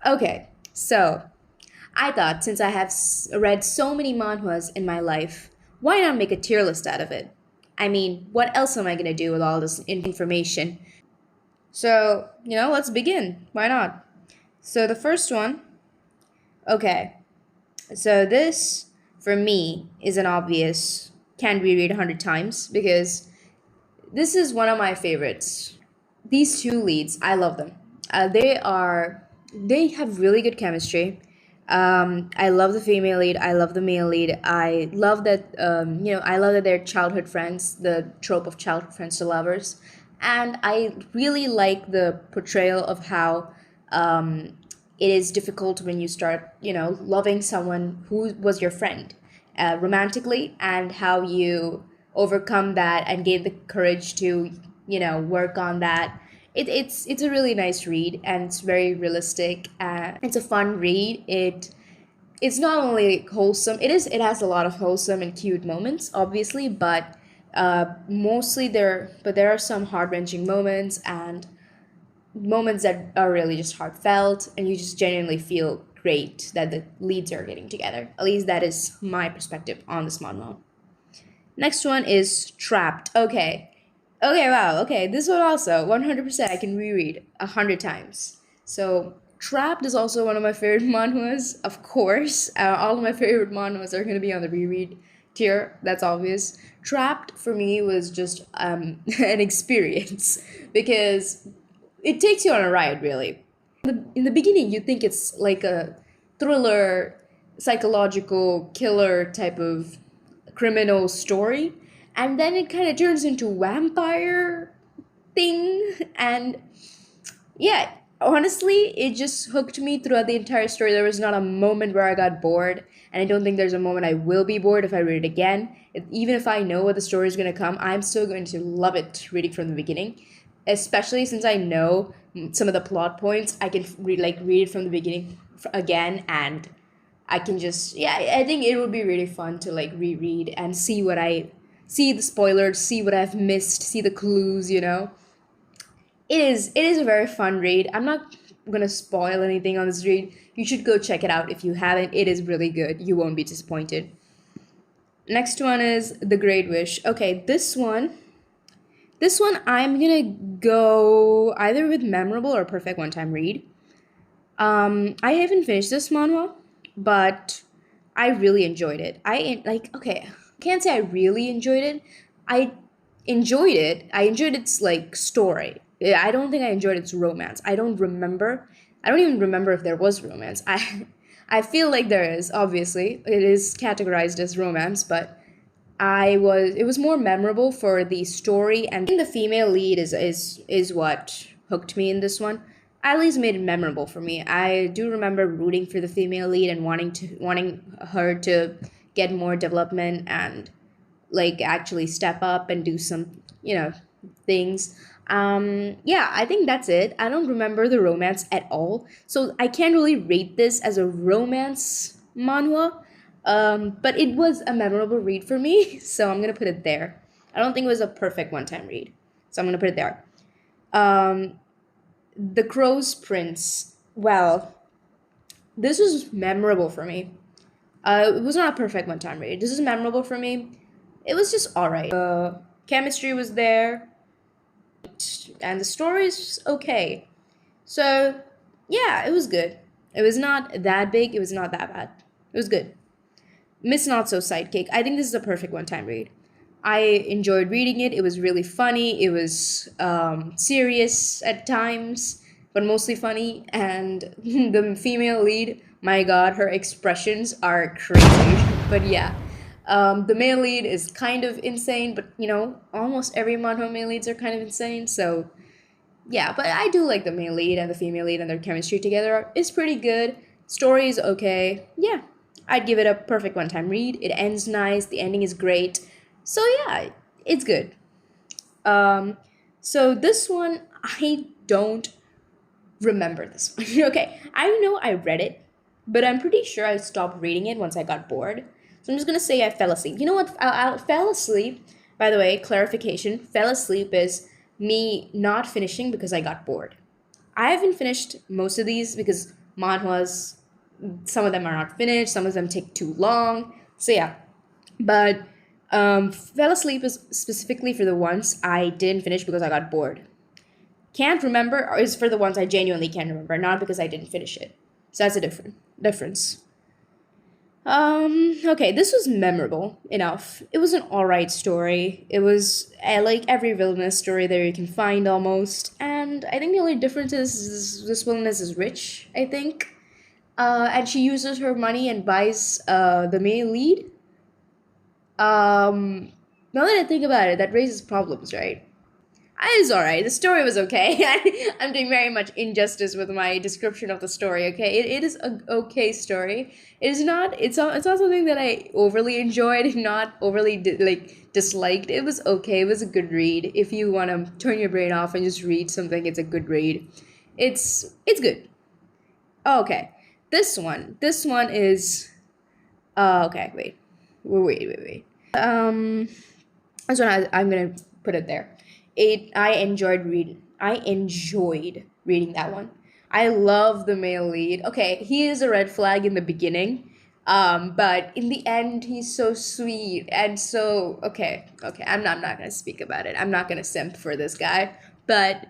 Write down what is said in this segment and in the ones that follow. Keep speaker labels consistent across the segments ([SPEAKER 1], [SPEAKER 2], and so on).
[SPEAKER 1] Okay, so I thought since I have read so many manhwas in my life, why not make a tier list out of it? I mean, what else am I gonna do with all this information? So, let's begin. Why not? So, the first one, okay, so this for me is an obvious can reread 100 times because this is one of my favorites. These two leads, I love them. They have really good chemistry. I love the female lead. I love the male lead. I love that. I love that they're childhood friends. The trope of childhood friends to lovers, and I really like the portrayal of how it is difficult when you start, loving someone who was your friend, romantically, and how you overcome that and gain the courage to, work on that. It's a really nice read, and it's very realistic. It's a fun read. It's not only wholesome. It has a lot of wholesome and cute moments, obviously, but mostly there are some heart wrenching moments and moments that are really just heartfelt, and you just genuinely feel great that the leads are getting together. At least that is my perspective on this manhwa. Next one is Trapped. Okay. Okay, wow. Okay, this one also 100% I can reread 100 times. So, Trapped is also one of my favorite manhwas, of course. All of my favorite manhwas are going to be on the reread tier. That's obvious. Trapped for me was just an experience because it takes you on a ride, really. In the beginning, you think it's like a thriller, psychological killer type of criminal story, and then it kind of turns into vampire thing, and yeah, honestly, it just hooked me throughout the entire story. There was not a moment where I got bored, and I don't think there's a moment I will be bored if I read it again. Even if I know what the story is going to come, I'm still going to love it reading from the beginning, especially since I know some of the plot points. I can read it from the beginning again, and I can just, yeah, I think it would be really fun to like reread and see the spoilers, see what I've missed, see the clues. It is a very fun read. I'm not gonna spoil anything on this read. You should go check it out if you haven't. It is really good. You won't be disappointed. Next one is The Great Wish. Okay, this one I'm gonna go either with memorable or perfect one time read. I haven't finished this manhwa, but I really enjoyed it. Okay, I can't say I really enjoyed it. I enjoyed it. I enjoyed its like story. Yeah, I don't think I enjoyed its romance. I don't remember. I don't even remember if there was romance. I feel like there is, obviously. It is categorized as romance, but it was more memorable for the story, and I think the female lead is what hooked me in this one. At least made it memorable for me. I do remember rooting for the female lead and wanting her to get more development and like actually step up and do some, things. Yeah, I think that's it. I don't remember the romance at all, so I can't really rate this as a romance manhwa. But it was a memorable read for me, so I'm gonna put it there. I don't think it was a perfect one-time read, so I'm gonna put it there. Um, the Crow's Prince. Well, this was memorable for me. It was not a perfect one-time read. This is memorable for me. It was just alright. Chemistry was there, and the story's okay. So, yeah, it was good. It was not that big. It was not that bad. It was good. Miss Not So Sidekick. I think this is a perfect one-time read. I enjoyed reading it. It was really funny. It was serious at times, but mostly funny. And the female lead, my god, her expressions are crazy. But yeah, the male lead is kind of insane, but almost every manhwa male leads are kind of insane. So yeah, but I do like the male lead and the female lead, and their chemistry together is pretty good. Story is okay. Yeah, I'd give it a perfect one time read. It ends nice, the ending is great. So yeah, it's good. Um, so this one, I don't remember this one. Okay, I know I read it, but I'm pretty sure I stopped reading it once I got bored. So I'm just gonna say I fell asleep. You know what? I fell asleep. By the way, clarification: fell asleep is me not finishing because I got bored. I haven't finished most of these because manhwas. Some of them are not finished. Some of them take too long. So yeah, but fell asleep is specifically for the ones I didn't finish because I got bored. Can't remember is for the ones I genuinely can't remember, not because I didn't finish it. So that's a difference. Okay, this was memorable enough. It was an alright story. It was like every villainous story there you can find almost. And I think the only difference is this villainess is rich, I think. And she uses her money and buys the male lead. Now that I think about it, that raises problems, right? It was alright. The story was okay. I'm doing very much injustice with my description of the story. Okay, it is a okay story. It is not. It's not something that I overly enjoyed. Not overly disliked. It was okay. It was a good read. If you want to turn your brain off and just read something, it's a good read. It's good. Oh, okay. This one is. Okay. Wait. This one I'm gonna put it there. I enjoyed reading. I enjoyed reading that one. I love the male lead. Okay, he is a red flag in the beginning, but in the end, he's so sweet and so okay. I'm not gonna speak about it. I'm not gonna simp for this guy, but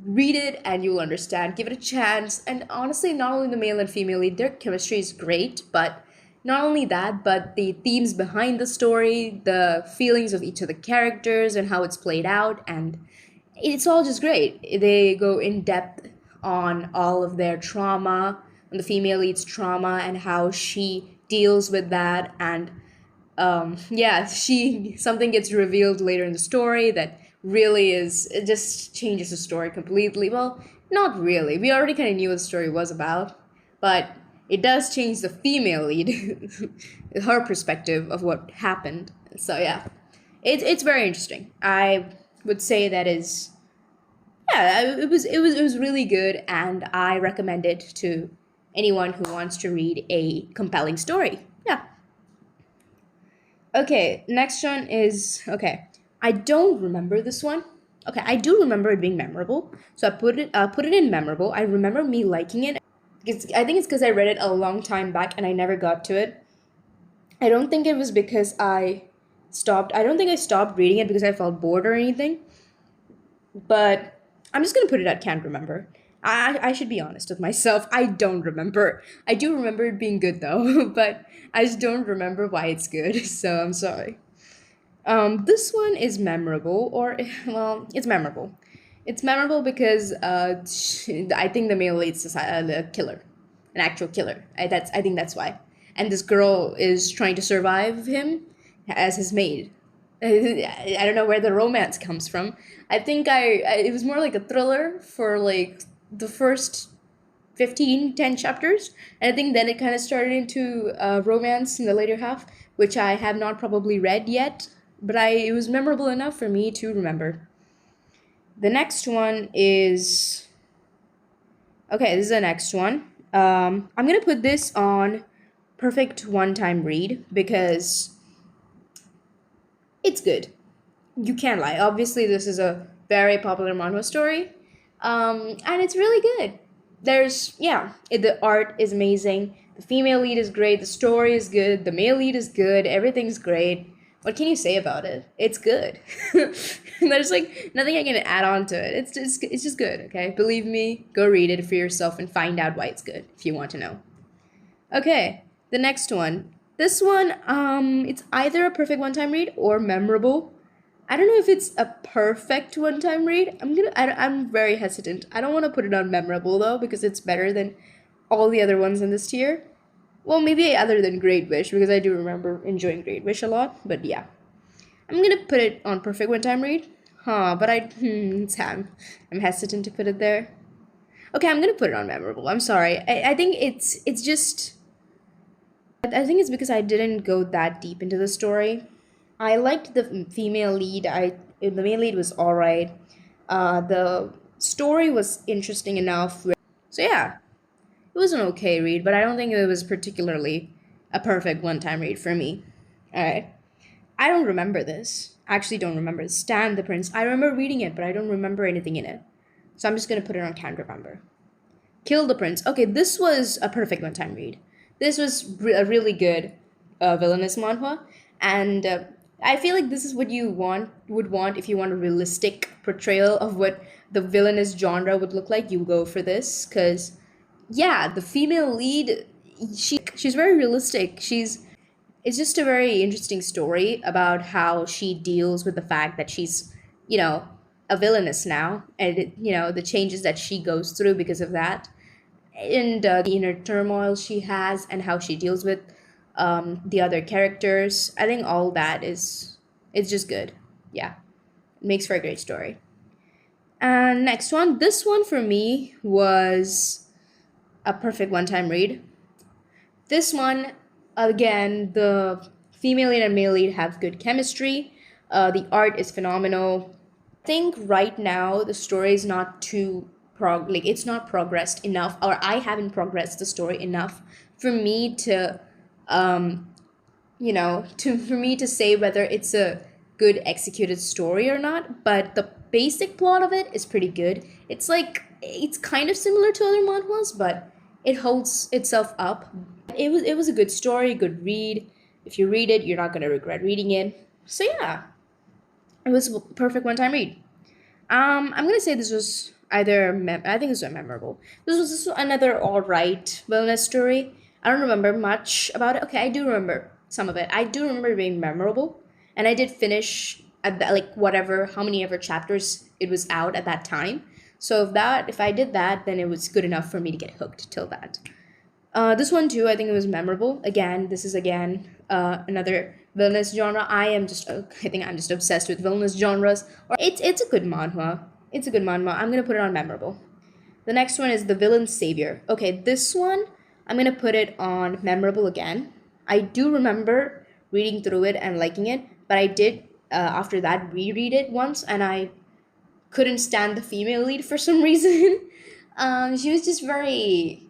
[SPEAKER 1] read it and you'll understand. Give it a chance. And honestly, not only the male and female lead, their chemistry is great, but not only that, but the themes behind the story, the feelings of each of the characters, and how it's played out, and it's all just great. They go in depth on all of their trauma, on the female lead's trauma, and how she deals with that. And yeah, she something gets revealed later in the story that really is it just changes the story completely. Well, not really. We already kind of knew what the story was about, but it does change the female lead, her perspective of what happened. So yeah, it's very interesting. I would say that is, yeah, it was really good, and I recommend it to anyone who wants to read a compelling story. Yeah. Okay, next one is okay. I don't remember this one. Okay, I do remember it being memorable, so I put it in memorable. I remember me liking it. I think it's because I read it a long time back and I never got to it. I don't think it was because I stopped. I don't think I stopped reading it because I felt bored or anything. But I'm just gonna put it at can't remember. I should be honest with myself. I don't remember. I do remember it being good though, but I just don't remember why it's good. So I'm sorry. This one is memorable, or well, it's memorable. It's memorable because I think the male lead's the killer, an actual killer. I think that's why. And this girl is trying to survive him as his maid. I don't know where the romance comes from. I think it was more like a thriller for like the first 10 chapters, and I think then it kind of started into romance in the later half, which I have not probably read yet, but it was memorable enough for me to remember. The next one is okay. This is the next one. I'm gonna put this on perfect one-time read because it's good. You can't lie. Obviously, this is a very popular manhwa story, and it's really good. The art is amazing. The female lead is great. The story is good. The male lead is good. Everything's great. What can you say about it? It's good. There's like nothing I can add on to it. It's just good. Okay, believe me. Go read it for yourself and find out why it's good if you want to know. Okay, the next one. This one, it's either a perfect one-time read or memorable. I don't know if it's a perfect one-time read. I'm very hesitant. I don't want to put it on memorable though because it's better than all the other ones in this tier. Well, maybe other than Great Wish because I do remember enjoying Great Wish a lot. But yeah, I'm gonna put it on perfect one-time read. But I'm hesitant to put it there. Okay, I'm gonna put it on memorable. I'm sorry. I think it's just. I think it's because I didn't go that deep into the story. I liked the female lead. The male lead was alright. The story was interesting enough. So yeah, it was an okay read, but I don't think it was particularly a perfect one-time read for me. Alright. I don't remember this. I actually don't remember. Stan the Prince. I remember reading it, but I don't remember anything in it. So I'm just gonna put it on can't remember. Kill the Prince. Okay, this was a perfect one-time read. This was a really good villainous manhwa, and I feel like this is what you would want if you want a realistic portrayal of what the villainous genre would look like. You go for this because, yeah, the female lead, she's very realistic. It's just a very interesting story about how she deals with the fact that she's, you know, a villainess now, and the changes that she goes through because of that, and the inner turmoil she has, and how she deals with the other characters. I think all that is it's just good. Yeah, it makes for a great story. And next one, this one for me was a perfect one-time read. This one, again, the female lead and male lead have good chemistry. The art is phenomenal. I think right now the story is not too it's not progressed enough, or I haven't progressed the story enough for me to for me to say whether it's a good executed story or not. But the basic plot of it is pretty good. It's kind of similar to other manhwas, but it holds itself up. It was a good story, good read. If you read it, you're not gonna regret reading it. So yeah, it was a perfect one time read. I'm gonna say this was I think this was memorable. This was another alright wellness story. I don't remember much about it. Okay, I do remember some of it. I do remember being memorable, and I did finish at like whatever how many ever chapters it was out at that time. So if I did that, then it was good enough for me to get hooked till that. This one too, I think it was memorable. Again, this is another villainous genre. I think I'm just obsessed with villainous genres. Or it's a good manhwa. It's a good manhwa. I'm gonna put it on memorable. The next one is the villain's savior. Okay, this one I'm gonna put it on memorable again. I do remember reading through it and liking it, but I did after that reread it once, and I couldn't stand the female lead for some reason. She was just very.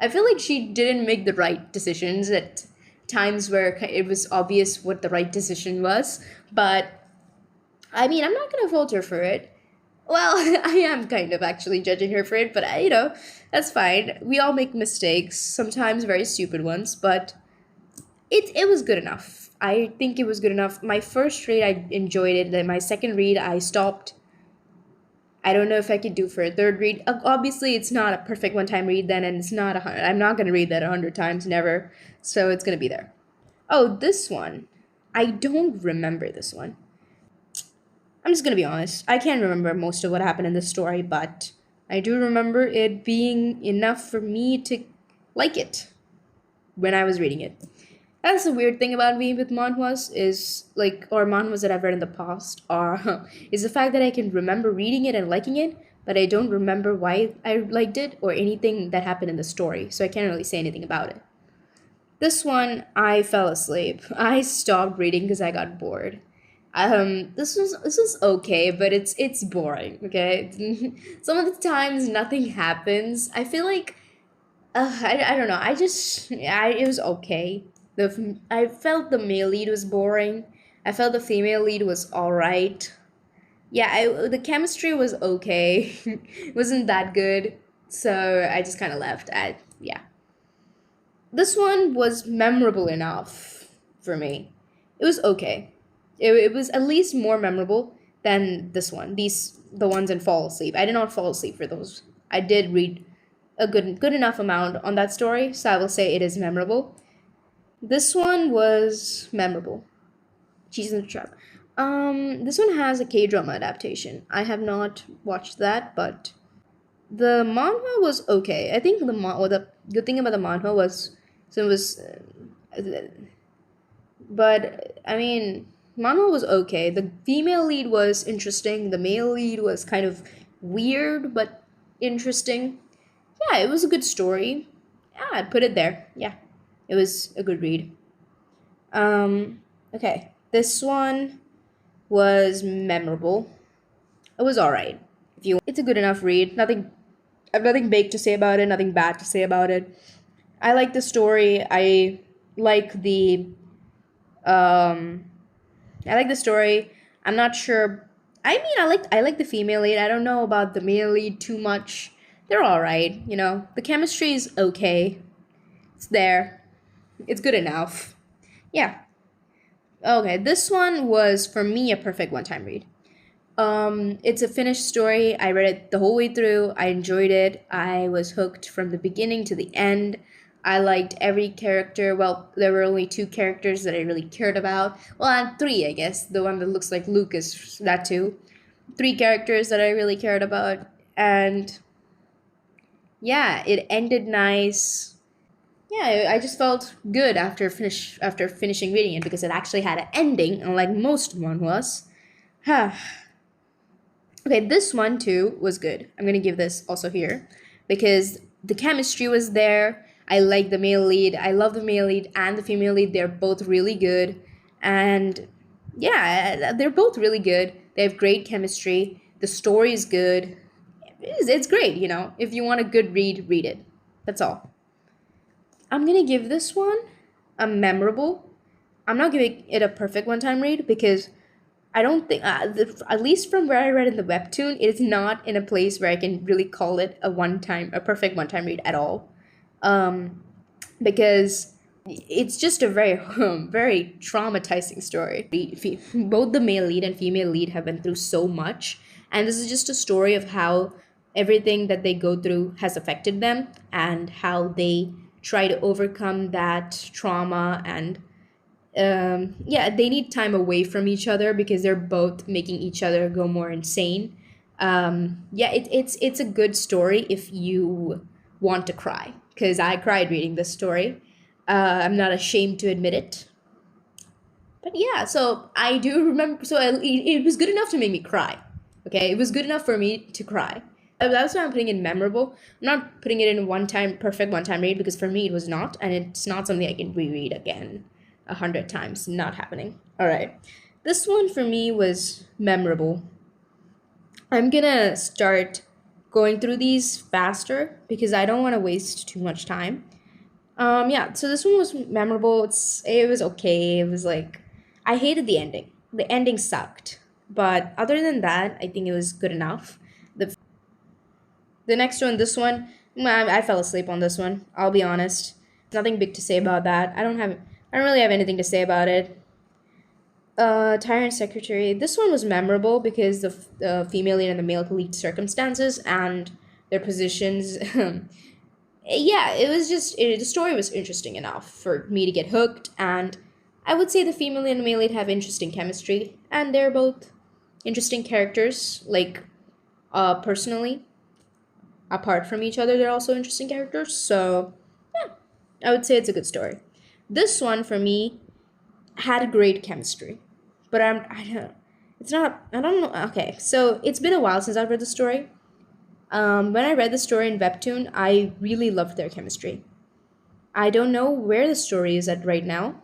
[SPEAKER 1] I feel like she didn't make the right decisions at times where it was obvious what the right decision was. But I mean, I'm not gonna fault her for it. Well, I am kind of actually judging her for it, but that's fine. We all make mistakes, sometimes very stupid ones, but it was good enough. I think it was good enough. My first read, I enjoyed it. Then my second read, I stopped. I don't know if I could do for a third read. Obviously, it's not a perfect one-time read then, and it's not I'm not going to read that 100 times, never. So it's going to be there. Oh, this one. I don't remember this one. I'm just going to be honest. I can't remember most of what happened in this story, but I do remember it being enough for me to like it when I was reading it. That's the weird thing about me with manhwas or manhwas that I've read in the past is the fact that I can remember reading it and liking it, but I don't remember why I liked it or anything that happened in the story, so I can't really say anything about it. This one, I fell asleep. I stopped reading because I got bored. This was okay, but it's boring. Okay, some of the times nothing happens. I feel like I don't know. It was okay. I felt the male lead was boring. I felt the female lead was all right. Yeah, the chemistry was okay. It wasn't that good, so I just kind of left. Yeah. This one was memorable enough for me. It was okay. It was at least more memorable than this one. The ones in Fall Asleep. I did not fall asleep for those. I did read a good enough amount on that story, so I will say it is memorable. This one was memorable. Cheese in the Trap. This one has a K-drama adaptation. I have not watched that, but the manhwa was okay. I think the good thing about the manhwa was but I mean, manhwa was okay. The female lead was interesting. The male lead was kind of weird but interesting. Yeah, it was a good story. Yeah, I'd put it there. Yeah, it was a good read. Okay, this one was memorable. It was alright. It's a good enough read. I have nothing big to say about it. Nothing bad to say about it. I like the story. Like the, um, I like the story. I'm not sure. I mean, I like the female lead. I don't know about the male lead too much. they're all right. You know, the chemistry is okay. It's there. It's good enough. Yeah. Okay, this one was for me a perfect one-time read. It's a finished story. I read it the whole way through. I enjoyed it. I was hooked from the beginning to the end. I liked every character. Well, there were only two characters that I really cared about. Well, and three, I guess. The one that looks like Luke is that too. Three characters that I really cared about. And yeah, it ended nice. Yeah, I just felt good after finishing reading it because it actually had an ending, unlike most manhwas. Okay, this one too was good. I'm gonna give this also here because the chemistry was there. I like the male lead. I love the male lead and the female lead. They're both really good. And yeah, they're both really good. They have great chemistry. The story is good. It's great, you know. If you want a good read, read it. That's all. I'm gonna give this one a memorable. I'm not giving it a perfect one-time read because I don't think, at least from where I read in the webtoon, it is not in a place where I can really call it a perfect one-time read at all, because it's just a very, very traumatizing story. Both the male lead and female lead have been through so much, and this is just a story of how everything that they go through has affected them and how they try to overcome that trauma and yeah, they need time away from each other because they're both making each other go more insane. Yeah, it's a good story if you want to cry because I cried reading this story. I'm not ashamed to admit it. But yeah, so I do remember. So it was good enough to make me cry. Okay, it was good enough for me to cry. That's why I'm putting in memorable. I'm not putting it in perfect one time read because for me it was not, and it's not something I can reread again 100 times. Not happening. All right, this one for me was memorable. I'm gonna start going through these faster because I don't want to waste too much time. Yeah, so this one was memorable. It was okay. It was like I hated the ending. The ending sucked. But other than that, I think it was good enough. The next one, this one, I fell asleep on this one. I'll be honest. Nothing big to say about that. I don't really have anything to say about it. Tyrant secretary. This one was memorable because the female lead and the male lead circumstances and their positions. Yeah, it was just the story was interesting enough for me to get hooked, and I would say the female and the male lead have interesting chemistry, and they're both interesting characters. Like, personally, apart from each other, they're also interesting characters. So, yeah, I would say it's a good story. This one for me had great chemistry, but I don't. It's not. I don't know. Okay, so it's been a while since I've read the story. When I read the story in Webtoon, I really loved their chemistry. I don't know where the story is at right now.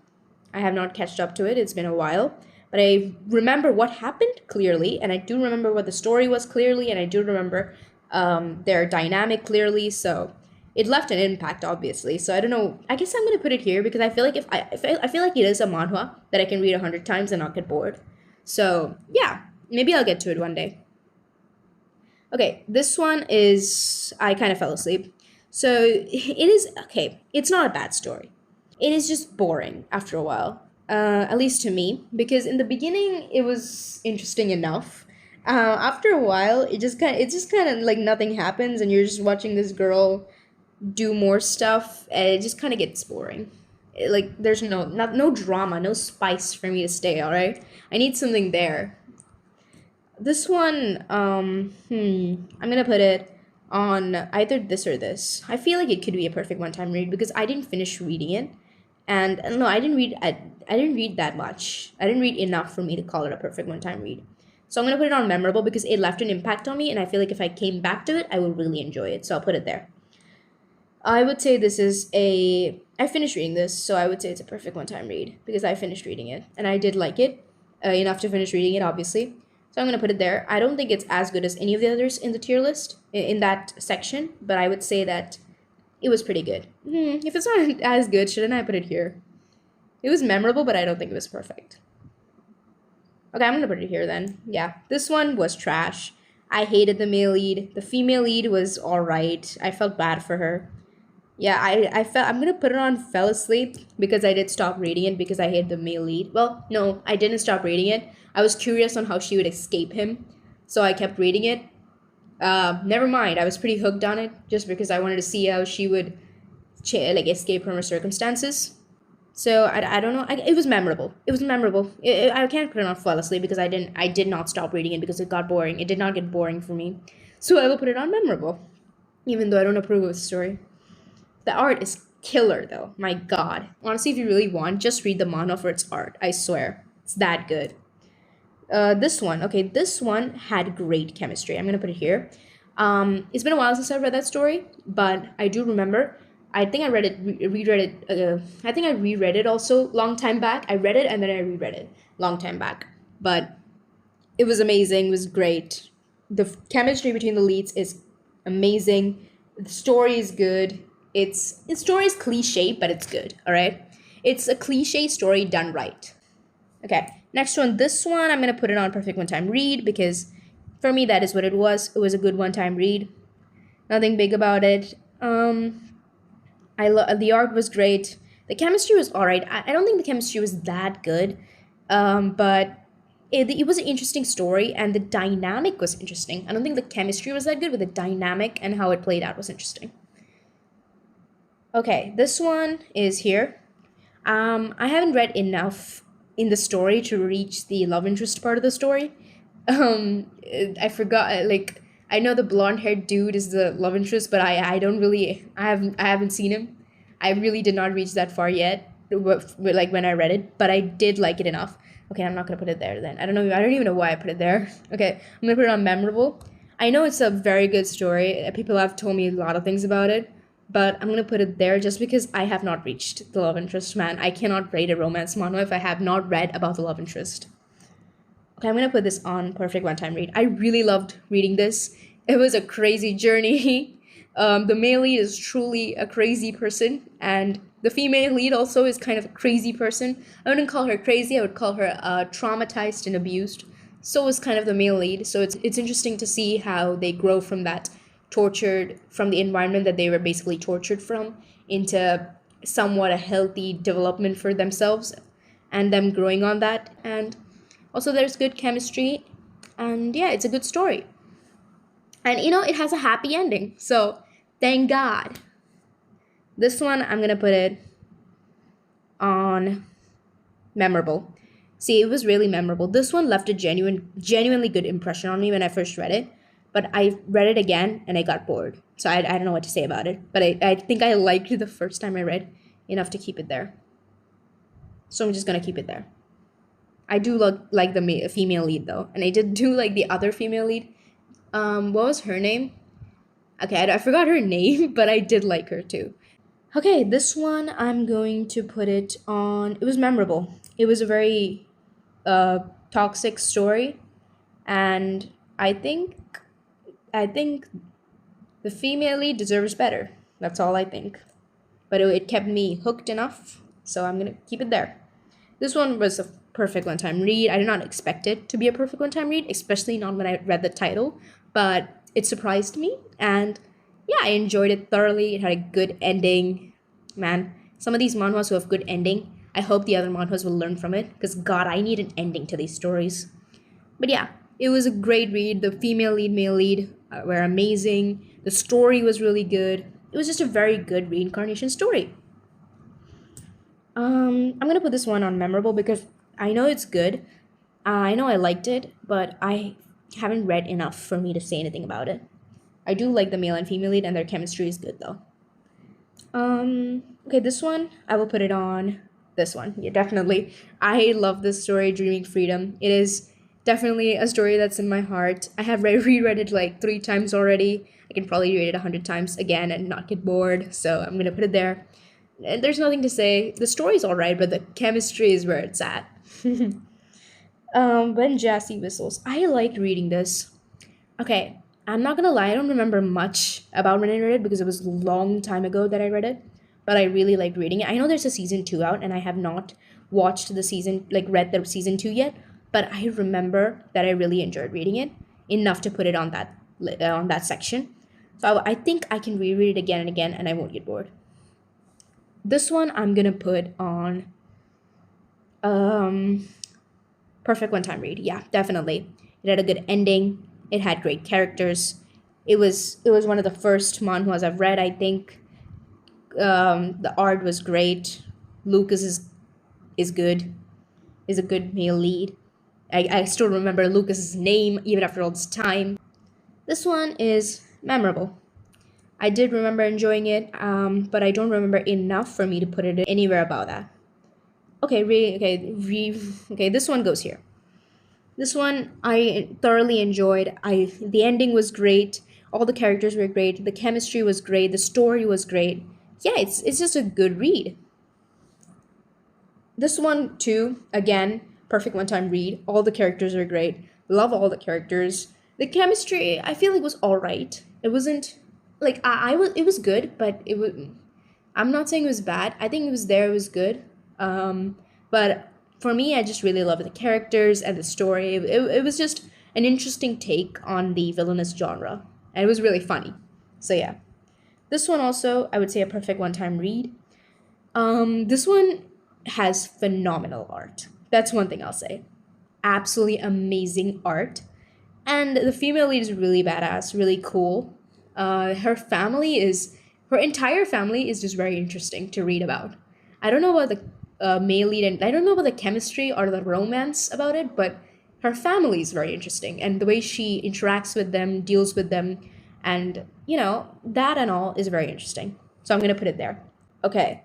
[SPEAKER 1] I have not catched up to it. It's been a while. But I remember what happened clearly, and I do remember what the story was clearly, and I do remember their dynamic clearly. So it left an impact, obviously. So I don't know. I guess I'm gonna put it here because I feel like I feel like it is a manhwa that I can read 100 times and not get bored. So yeah, maybe I'll get to it one day. Okay, this one is I kind of fell asleep. So it is okay. It's not a bad story. It is just boring after a while. At least to me, because in the beginning it was interesting enough. After a while, it's just kind of like nothing happens, and you're just watching this girl do more stuff, and it just kind of gets boring. Like there's no drama, no spice for me to stay. All right, I need something there. This one, I'm gonna put it on either this or this. I feel like it could be a perfect one-time read because I didn't finish reading it, and no, I didn't read. I didn't read that much. I didn't read enough for me to call it a perfect one-time read. So I'm gonna put it on memorable because it left an impact on me, and I feel like if I came back to it, I would really enjoy it. So I'll put it there. I would say this is a. I finished reading this, so I would say it's a perfect one-time read because I finished reading it and I did like it enough to finish reading it, obviously. So I'm gonna put it there. I don't think it's as good as any of the others in the tier list in that section, but I would say that it was pretty good. If it's not as good, shouldn't I put it here? It was memorable, but I don't think it was perfect. Okay, I'm gonna put it here then. Yeah, this one was trash. I hated the male lead. The female lead was alright. I felt bad for her. Yeah, I felt I'm gonna put it on fell asleep because I did stop reading it because I hated the male lead. Well, no, I didn't stop reading it. I was curious on how she would escape him, so I kept reading it. Never mind. I was pretty hooked on it just because I wanted to see how she would like escape from her circumstances. So I don't know. It was memorable. It was memorable. I can't put it on flawlessly because I did not stop reading it because it got boring. It did not get boring for me. So I will put it on memorable, even though I don't approve of the story. The art is killer though. My god. Honestly, if you really want, just read the manhwa for its art. I swear. It's that good. This one. Okay, this one had great chemistry. I'm gonna put it here. It's been a while since I've read that story, but I do remember. I think I read it, reread it. I think I reread it also long time back. I read it and then I reread it long time back. But it was amazing. It was great. The chemistry between the leads is amazing. The story is good. The story is cliche, but it's good. All right, it's a cliche story done right. Okay, next one. This one I'm gonna put it on perfect one-time read because for me that is what it was. It was a good one-time read. Nothing big about it. The art was great. The chemistry was alright. I don't think the chemistry was that good, but it was an interesting story and the dynamic was interesting. I don't think the chemistry was that good, but the dynamic and how it played out was interesting. Okay, this one is here. I haven't read enough in the story to reach the love interest part of the story. I forgot, like, I know the blonde-haired dude is the love interest, but I don't really, I haven't seen him. I really did not reach that far yet, like when I read it, but I did like it enough. Okay, I'm not gonna put it there then. I don't even know why I put it there. Okay, I'm gonna put it on memorable. I know it's a very good story. People have told me a lot of things about it, but I'm gonna put it there just because I have not reached the love interest, man. I cannot rate a romance manhwa if I have not read about the love interest. Okay, I'm gonna put this on perfect one-time read. I really loved reading this. It was a crazy journey. The male lead is truly a crazy person, and the female lead also is kind of a crazy person. I wouldn't call her crazy. I would call her traumatized and abused. So is kind of the male lead. So it's interesting to see how they grow from that from the environment that they were basically tortured from into somewhat a healthy development for themselves and them growing on that. And also there's good chemistry and yeah, it's a good story. And it has a happy ending. So thank God. This one, I'm going to put it on memorable. See, it was really memorable. This one left a genuinely good impression on me when I first read it. But I read it again and I got bored. So I don't know what to say about it. But I think I liked it the first time I read enough to keep it there. So I'm just going to keep it there. I do like the female lead though. And I did do like the other female lead. What was her name? Okay, I forgot her name, but I did like her too. Okay, this one I'm going to put it on. It was memorable. It was a very toxic story, and I think the female lead deserves better. That's all I think. But it kept me hooked enough, so I'm gonna keep it there. This one was a perfect one-time read. I did not expect it to be a perfect one-time read, especially not when I read the title, but it surprised me, and yeah, I enjoyed it thoroughly. It had a good ending. Man, some of these manhwas who have good ending, I hope the other manhwas will learn from it, because God, I need an ending to these stories. But yeah, it was a great read. The female lead, male lead were amazing. The story was really good. It was just a very good reincarnation story. I'm gonna put this one on memorable because I know it's good. I know I liked it, but I haven't read enough for me to say anything about it. I do like the male and female lead, and their chemistry is good though. Okay, this one I will put it on this one. Yeah, definitely. I love this story, Dreaming Freedom. It is definitely a story that's in my heart. I have reread it like 3 times already. I can probably read it 100 times again and not get bored. So I'm gonna put it there. And there's nothing to say. The story's alright, but the chemistry is where it's at. When Jasy whistles. I liked reading this. Okay, I'm not gonna lie, I don't remember much about when I read it because it was a long time ago that I read it. But I really liked reading it. I know there's a season 2 out, and I have not watched the season, like read the season 2 yet. But I remember that I really enjoyed reading it. enough to put it on that section. So I think I can reread it again and again, and I won't get bored. This one I'm gonna put on perfect one-time read. Yeah, definitely. It had a good ending. It had great characters. It was one of the first manhwas I've read, I think. The art was great. Lucas is good. Is a good male lead. I still remember Lucas's name even after all this time. This one is memorable. I did remember enjoying it, but I don't remember enough for me to put it anywhere about that. Okay, this one goes here. This one I thoroughly enjoyed. The ending was great. All the characters were great. The chemistry was great. The story was great. Yeah, it's just a good read. This one too, again, perfect one-time read. All the characters are great. Love all the characters. The chemistry, I feel like was all right. It wasn't like I was. It was good, but it was. I'm not saying it was bad. I think it was there. It was good. But for me, I just really loved the characters and the story. It was just an interesting take on the villainous genre, and it was really funny. So yeah, this one also I would say a perfect one-time read. This one has phenomenal art. That's one thing I'll say. Absolutely amazing art. And the female lead is really badass, really cool. Her entire family is just very interesting to read about. I don't know about the male lead, and I don't know about the chemistry or the romance about it, but her family is very interesting. And the way she interacts with them, deals with them, and, that and all is very interesting. So I'm going to put it there. Okay.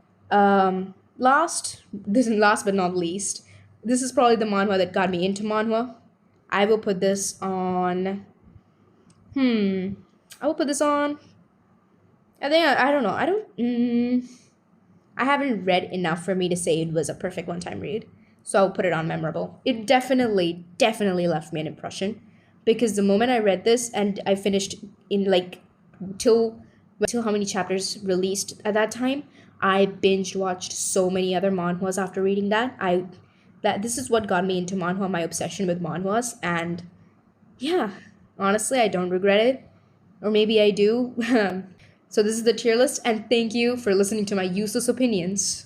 [SPEAKER 1] Last but not least, this is probably the manhwa that got me into manhwa. I will put this on. I will put this on. I think I don't know. I don't. I haven't read enough for me to say it was a perfect one-time read, so I'll put it on memorable. It definitely left me an impression, because the moment I read this and I finished in till how many chapters released at that time, I binge watched so many other manhwas after reading that. This is what got me into manhwa, my obsession with manhwas, and yeah, honestly, I don't regret it. Or maybe I do. So this is the tier list, and thank you for listening to my useless opinions.